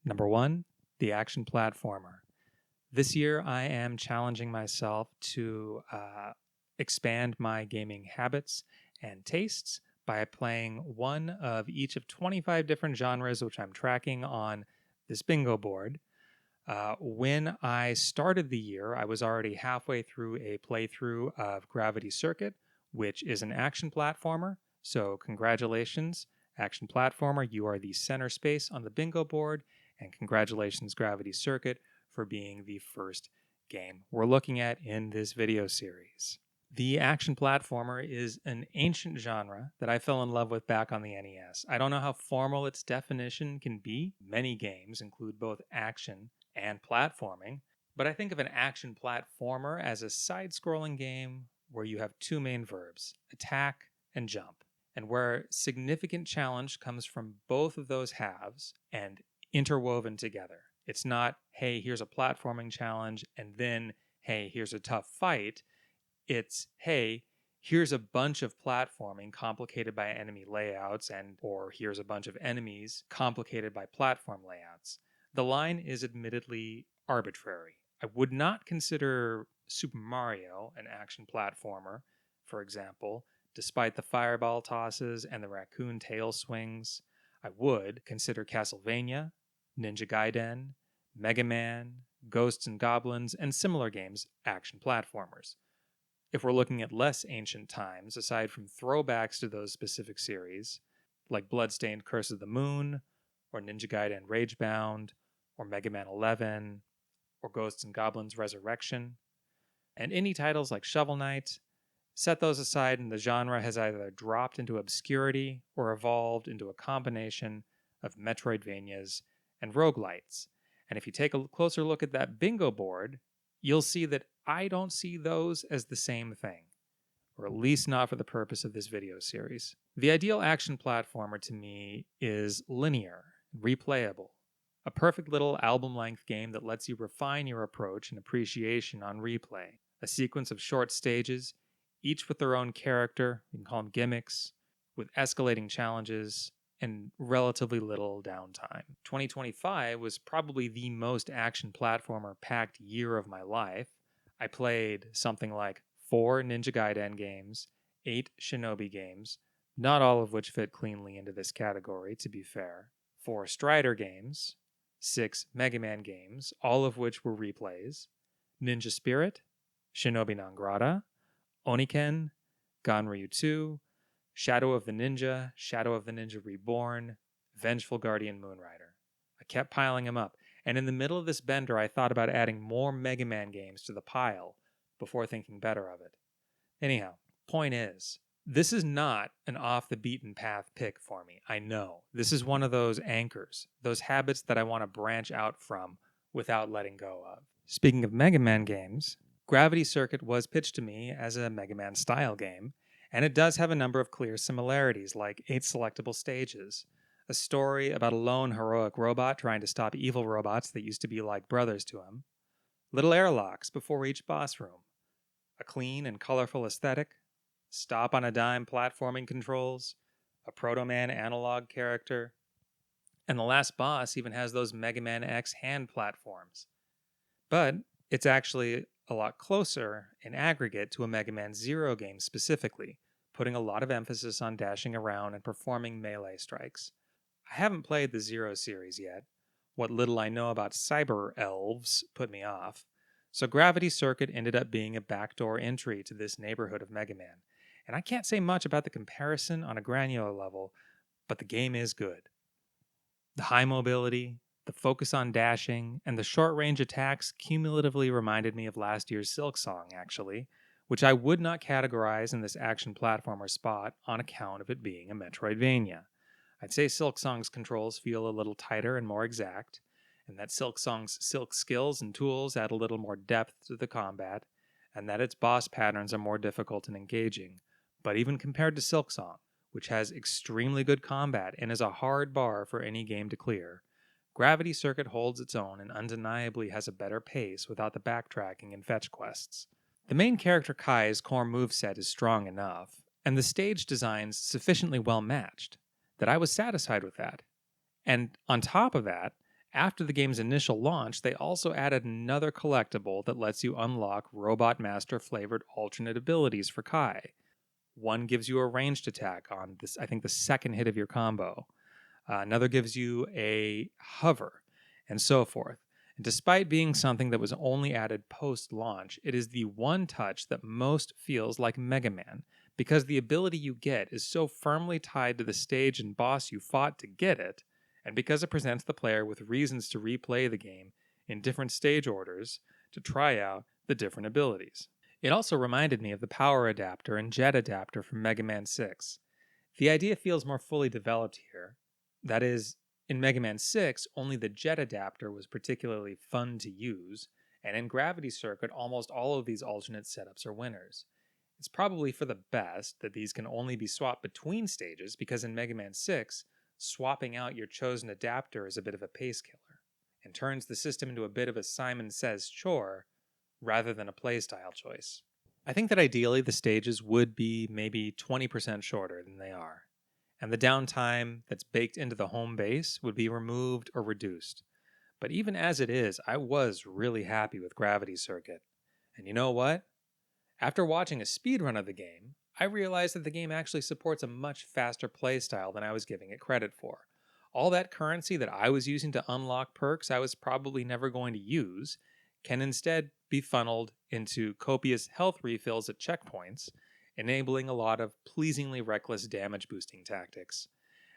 Number 1, the action platformer. This year, I am challenging myself to expand my gaming habits and tastes by playing one of each of 25 different genres, which I'm tracking on this bingo board. When I started the year, I was already halfway through a playthrough of Gravity Circuit, which is an action platformer. So, congratulations, action platformer. You are the center space on the bingo board. And congratulations, Gravity Circuit, for being the first game we're looking at in this video series. The action platformer is an ancient genre that I fell in love with back on the NES. I don't know how formal its definition can be. Many games include both action and platforming, but I think of an action platformer as a side-scrolling game where you have two main verbs, attack and jump, and where significant challenge comes from both of those halves and interwoven together. It's not, hey, here's a platforming challenge, and then, hey, here's a tough fight. It's, hey, here's a bunch of platforming complicated by enemy layouts, or here's a bunch of enemies complicated by platform layouts. The line is admittedly arbitrary. I would not consider Super Mario an action platformer, for example, despite the fireball tosses and the raccoon tail swings. I would consider Castlevania, Ninja Gaiden, Mega Man, Ghosts and Goblins, and similar games action platformers. If we're looking at less ancient times, aside from throwbacks to those specific series, like Bloodstained Curse of the Moon, or Ninja Gaiden Ragebound, or Mega Man 11, or Ghosts and Goblins Resurrection, and indie titles like Shovel Knight, set those aside and the genre has either dropped into obscurity or evolved into a combination of Metroidvanias and roguelites. And if you take a closer look at that bingo board, you'll see that I don't see those as the same thing, or at least not for the purpose of this video series. The ideal action platformer to me is linear, replayable, a perfect little album-length game that lets you refine your approach and appreciation on replay. A sequence of short stages, each with their own character, you can call them gimmicks, with escalating challenges and relatively little downtime. 2025 was probably the most action platformer-packed year of my life. I played something like 4 Ninja Gaiden games, 8 Shinobi games, not all of which fit cleanly into this category, to be fair, 4 Strider games, 6 Mega Man games, all of which were replays, Ninja Spirit, Shinobi non Grata, Oniken, Ganryu 2, Shadow of the Ninja Reborn, Vengeful Guardian Moonrider. I kept piling them up, and in the middle of this bender I thought about adding more Mega Man games to the pile before thinking better of it. Anyhow, point is, this is not an off-the-beaten-path pick for me, I know. This is one of those anchors, those habits that I want to branch out from without letting go of. Speaking of Mega Man games, Gravity Circuit was pitched to me as a Mega Man style game, and it does have a number of clear similarities, like 8 selectable stages, a story about a lone heroic robot trying to stop evil robots that used to be like brothers to him, little airlocks before each boss room, a clean and colorful aesthetic, stop on a dime platforming controls, a Proto Man analog character, and the last boss even has those Mega Man X hand platforms. But it's actually a lot closer in aggregate to a Mega Man Zero game specifically, putting a lot of emphasis on dashing around and performing melee strikes. I haven't played the Zero series yet. What little I know about cyber elves put me off. So Gravity Circuit ended up being a backdoor entry to this neighborhood of Mega Man. And I can't say much about the comparison on a granular level, but the game is good. The high mobility, the focus on dashing, and the short-range attacks cumulatively reminded me of last year's Silksong, actually, which I would not categorize in this action platformer spot on account of it being a Metroidvania. I'd say Silksong's controls feel a little tighter and more exact, and that Silksong's silk skills and tools add a little more depth to the combat, and that its boss patterns are more difficult and engaging. But even compared to Silksong, which has extremely good combat and is a hard bar for any game to clear, Gravity Circuit holds its own and undeniably has a better pace without the backtracking and fetch quests. The main character Kai's core moveset is strong enough, and the stage design's sufficiently well matched, that I was satisfied with that. And on top of that, After the game's initial launch, they also added another collectible that lets you unlock Robot Master flavored alternate abilities for Kai. One gives you a ranged attack on this, I think, the second hit of your combo. Another gives you a hover, and so forth. And despite being something that was only added post launch, it is the one touch that most feels like Mega Man, because the ability you get is so firmly tied to the stage and boss you fought to get it, and because it presents the player with reasons to replay the game in different stage orders to try out the different abilities. It also reminded me of the power adapter and jet adapter from Mega Man 6. The idea feels more fully developed here. That is, in Mega Man 6, only the jet adapter was particularly fun to use, and in Gravity Circuit, almost all of these alternate setups are winners. It's probably for the best that these can only be swapped between stages, because in Mega Man 6, swapping out your chosen adapter is a bit of a pace killer, and turns the system into a bit of a Simon Says chore rather than a playstyle choice. I think that ideally the stages would be maybe 20% shorter than they are, and the downtime that's baked into the home base would be removed or reduced. But even as it is, I was really happy with Gravity Circuit. And you know what? After watching a speedrun of the game, I realized that the game actually supports a much faster playstyle than I was giving it credit for. All that currency that I was using to unlock perks I was probably never going to use can instead be funneled into copious health refills at checkpoints, enabling a lot of pleasingly reckless damage boosting tactics.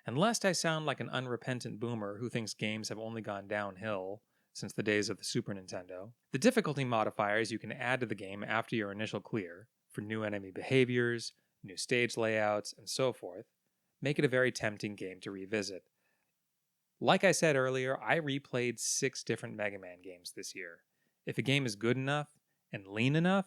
And lest I sound like an unrepentant boomer who thinks games have only gone downhill since the days of the Super Nintendo, the difficulty modifiers you can add to the game after your initial clear, for new enemy behaviors, new stage layouts, and so forth, make it a very tempting game to revisit. Like I said earlier, I replayed 6 different Mega Man games this year. If a game is good enough and lean enough,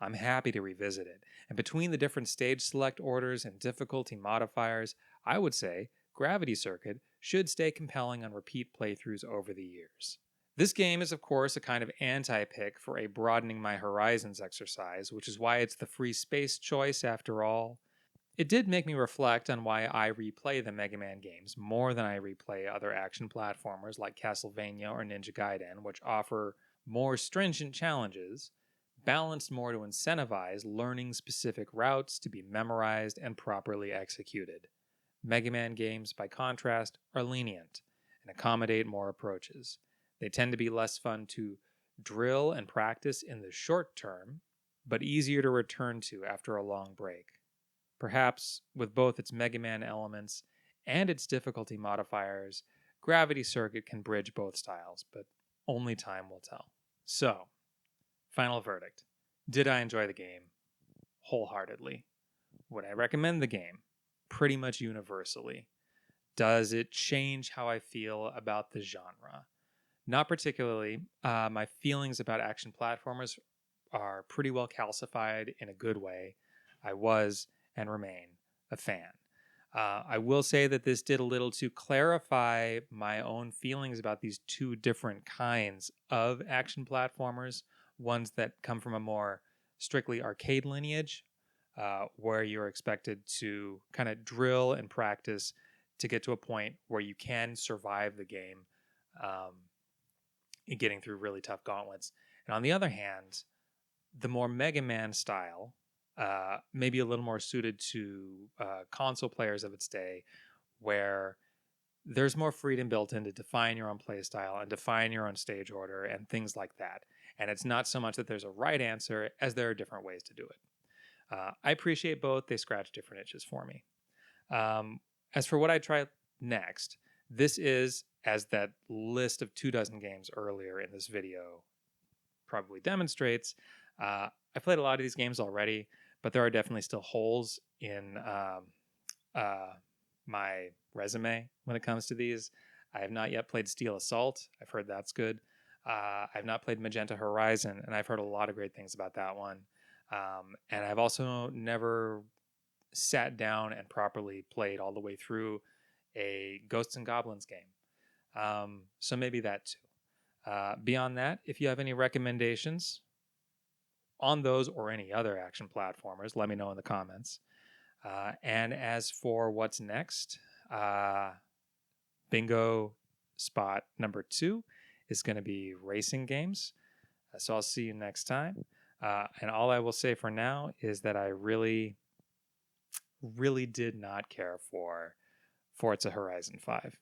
I'm happy to revisit it. And between the different stage select orders and difficulty modifiers, I would say Gravity Circuit should stay compelling on repeat playthroughs over the years. This game is, of course, a kind of anti-pick for a broadening my horizons exercise, which is why it's the free space choice after all. It did make me reflect on why I replay the Mega Man games more than I replay other action platformers like Castlevania or Ninja Gaiden, which offer more stringent challenges, balanced more to incentivize learning specific routes to be memorized and properly executed. Mega Man games, by contrast, are lenient and accommodate more approaches. They tend to be less fun to drill and practice in the short term, but easier to return to after a long break. Perhaps, with both its Mega Man elements and its difficulty modifiers, Gravity Circuit can bridge both styles, but only time will tell. So, final verdict. Did I enjoy the game? Wholeheartedly. Would I recommend the game? Pretty much universally. Does it change how I feel about the genre? Not particularly. My feelings about action platformers are pretty well calcified in a good way. I was and remain a fan. I will say that this did a little to clarify my own feelings about these two different kinds of action platformers, ones that come from a more strictly arcade lineage, where you're expected to kind of drill and practice to get to a point where you can survive the game in getting through really tough gauntlets. And on the other hand, the more Mega Man style, maybe a little more suited to console players of its day, where there's more freedom built in to define your own play style and define your own stage order and things like that. And it's not so much that there's a right answer as there are different ways to do it. I appreciate both. They scratch different itches for me. As for what I try next, this is, as that list of 24 games earlier in this video probably demonstrates, I played a lot of these games already, but there are definitely still holes in my resume when it comes to these. I have not yet played Steel Assault. I've heard that's good. I've not played Magenta Horizon, and I've heard a lot of great things about that one. And I've also never sat down and properly played all the way through a Ghosts and Goblins game. So maybe that too. Beyond that, if you have any recommendations on those or any other action platformers, let me know in the comments. And as for what's next, bingo spot number 2 is going to be racing games. So I'll see you next time. And all I will say for now is that I really, really did not care for Forza Horizon 5.